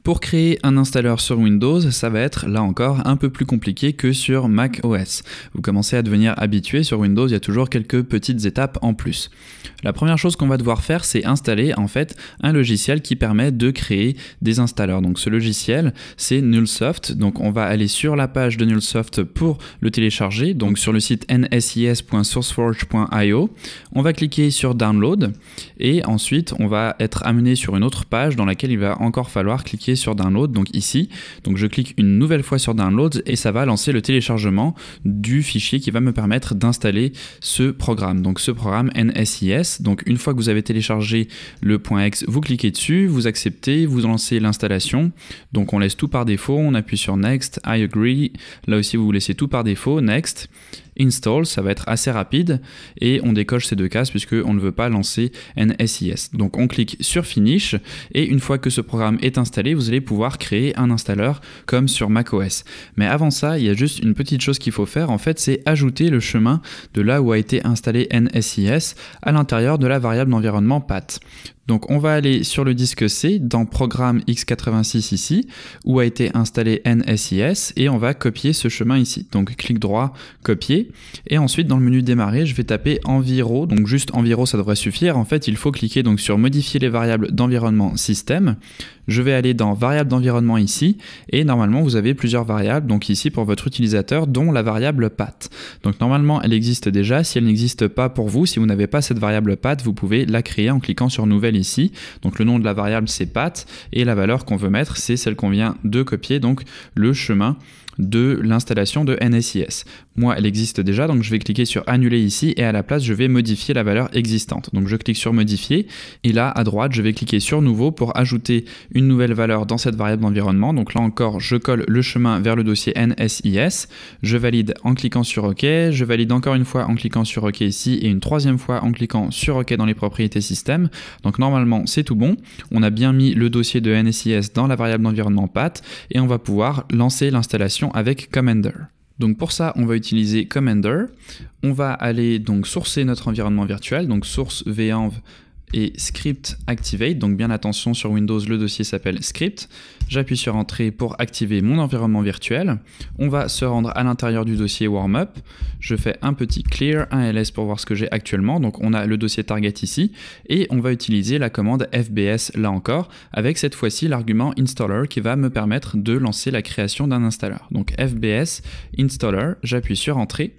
Pour créer un installeur sur Windows, ça va être là encore un peu plus compliqué que sur Mac OS. Vous commencez à devenir habitué, sur Windows il y a toujours quelques petites étapes en plus. La première chose qu'on va devoir faire, c'est installer en fait un logiciel qui permet de créer des installeurs. Donc ce logiciel, c'est Nullsoft. Donc on va aller sur la page de Nullsoft pour le télécharger, donc sur le site nsis.sourceforge.io. On va cliquer sur Download et ensuite on va être amené sur une autre page dans laquelle il va encore falloir cliquer sur Download, donc ici. Donc je clique une nouvelle fois sur Download et ça va lancer le téléchargement du fichier qui va me permettre d'installer ce programme. Donc ce programme NSIS. Donc une fois que vous avez téléchargé le .exe, vous cliquez dessus, vous acceptez, vous lancez l'installation. Donc on laisse tout par défaut, on appuie sur Next, I agree. Là aussi vous laissez tout par défaut, Next. Install, ça va être assez rapide et on décoche ces deux cases puisqu'on ne veut pas lancer NSIS. Donc on clique sur Finish et une fois que ce programme est installé, vous allez pouvoir créer un installeur comme sur macOS. Mais avant ça, il y a juste une petite chose qu'il faut faire, en fait, c'est ajouter le chemin de là où a été installé NSIS à l'intérieur de la variable d'environnement path. Donc on va aller sur le disque C dans programme x86 ici où a été installé NSIS et on va copier ce chemin ici. Donc clic droit, copier et ensuite dans le menu démarrer je vais taper enviro, donc juste enviro ça devrait suffire. En fait il faut cliquer donc sur modifier les variables d'environnement système. Je vais aller dans variable d'environnement ici et normalement vous avez plusieurs variables donc ici pour votre utilisateur dont la variable path. Donc normalement elle existe déjà, si elle n'existe pas pour vous, si vous n'avez pas cette variable path, vous pouvez la créer en cliquant sur nouvelle ici. Donc le nom de la variable c'est path et la valeur qu'on veut mettre c'est celle qu'on vient de copier, donc le chemin de l'installation de NSIS. Moi, elle existe déjà, donc je vais cliquer sur annuler ici et à la place, je vais modifier la valeur existante. Donc je clique sur modifier et là, à droite, je vais cliquer sur nouveau pour ajouter une nouvelle valeur dans cette variable d'environnement. Donc là encore, je colle le chemin vers le dossier NSIS. Je valide en cliquant sur OK. Je valide encore une fois en cliquant sur OK ici et une troisième fois en cliquant sur OK dans les propriétés système. Donc normalement, c'est tout bon. On a bien mis le dossier de NSIS dans la variable d'environnement path et on va pouvoir lancer l'installation avec Commander. Donc pour ça, on va utiliser Commander. On va aller donc sourcer notre environnement virtuel, donc source venv et script activate. Donc bien attention, sur Windows, le dossier s'appelle script. J'appuie sur entrée pour activer mon environnement virtuel. On va se rendre à l'intérieur du dossier warmup. Je fais un petit clear, un ls pour voir ce que j'ai actuellement. Donc on a le dossier target ici et on va utiliser la commande fbs là encore avec cette fois-ci l'argument installer qui va me permettre de lancer la création d'un installeur. Donc fbs installer, j'appuie sur entrée.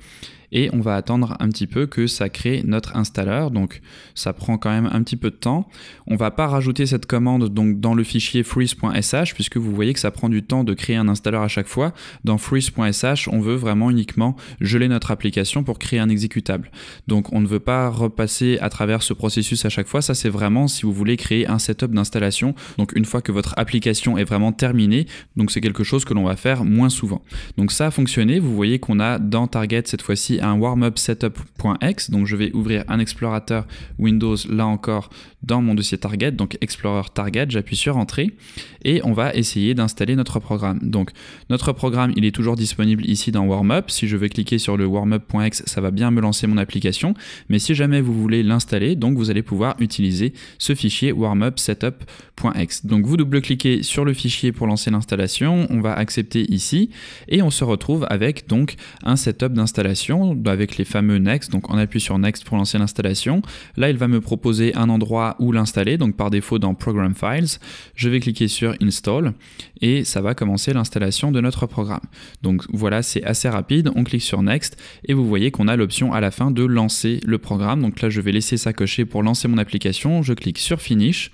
Et on va attendre un petit peu que ça crée notre installeur, donc ça prend quand même un petit peu de temps. On va pas rajouter cette commande donc dans le fichier freeze.sh puisque vous voyez que ça prend du temps de créer un installeur à chaque fois. Dans freeze.sh, on veut vraiment uniquement geler notre application pour créer un exécutable. Donc on ne veut pas repasser à travers ce processus à chaque fois, ça c'est vraiment si vous voulez créer un setup d'installation. Donc une fois que votre application est vraiment terminée, donc c'est quelque chose que l'on va faire moins souvent. Donc ça a fonctionné, vous voyez qu'on a dans Target cette fois-ci un warmup setup.exe, donc je vais ouvrir un explorateur Windows là encore dans mon dossier Target, donc Explorer Target, j'appuie sur entrée et on va essayer d'installer notre programme. Donc notre programme il est toujours disponible ici dans warmup. Si je vais cliquer sur le warmup.exe, ça va bien me lancer mon application, mais si jamais vous voulez l'installer, donc vous allez pouvoir utiliser ce fichier warmup setup.exe. Donc vous double-cliquez sur le fichier pour lancer l'installation, on va accepter ici et on se retrouve avec donc un setup d'installation avec les fameux Next, donc on appuie sur Next pour lancer l'installation. Là, il va me proposer un endroit où l'installer, donc par défaut dans Program Files. Je vais cliquer sur Install et ça va commencer l'installation de notre programme. Donc voilà, c'est assez rapide. On clique sur Next et vous voyez qu'on a l'option à la fin de lancer le programme. Donc là, je vais laisser ça cocher pour lancer mon application. Je clique sur Finish.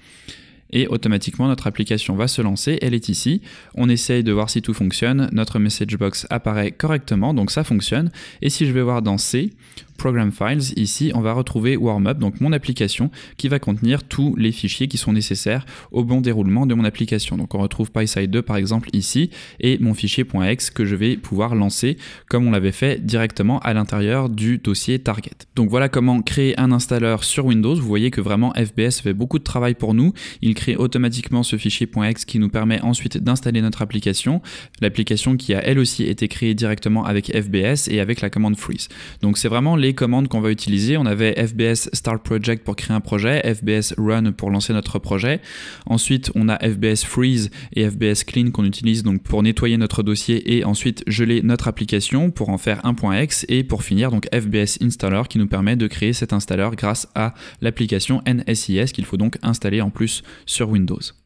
Et automatiquement notre application va se lancer, elle est ici. On essaye de voir si tout fonctionne, notre message box apparaît correctement, donc ça fonctionne. Et si je vais voir dans C, Program Files, ici on va retrouver Warmup, donc mon application qui va contenir tous les fichiers qui sont nécessaires au bon déroulement de mon application. Donc on retrouve PySide 2 par exemple ici et mon fichier .exe que je vais pouvoir lancer comme on l'avait fait directement à l'intérieur du dossier Target. Donc voilà comment créer un installeur sur Windows. Vous voyez que vraiment FBS fait beaucoup de travail pour nous. Il crée automatiquement ce fichier .exe qui nous permet ensuite d'installer notre application. L'application qui a elle aussi été créée directement avec FBS et avec la commande freeze. Donc c'est vraiment les commandes qu'on va utiliser. On avait FBS Start Project pour créer un projet, FBS Run pour lancer notre projet. Ensuite, on a FBS Freeze et FBS Clean qu'on utilise donc pour nettoyer notre dossier et ensuite geler notre application pour en faire un .exe, et pour finir donc FBS Installer qui nous permet de créer cet installeur grâce à l'application NSIS qu'il faut donc installer en plus sur Windows.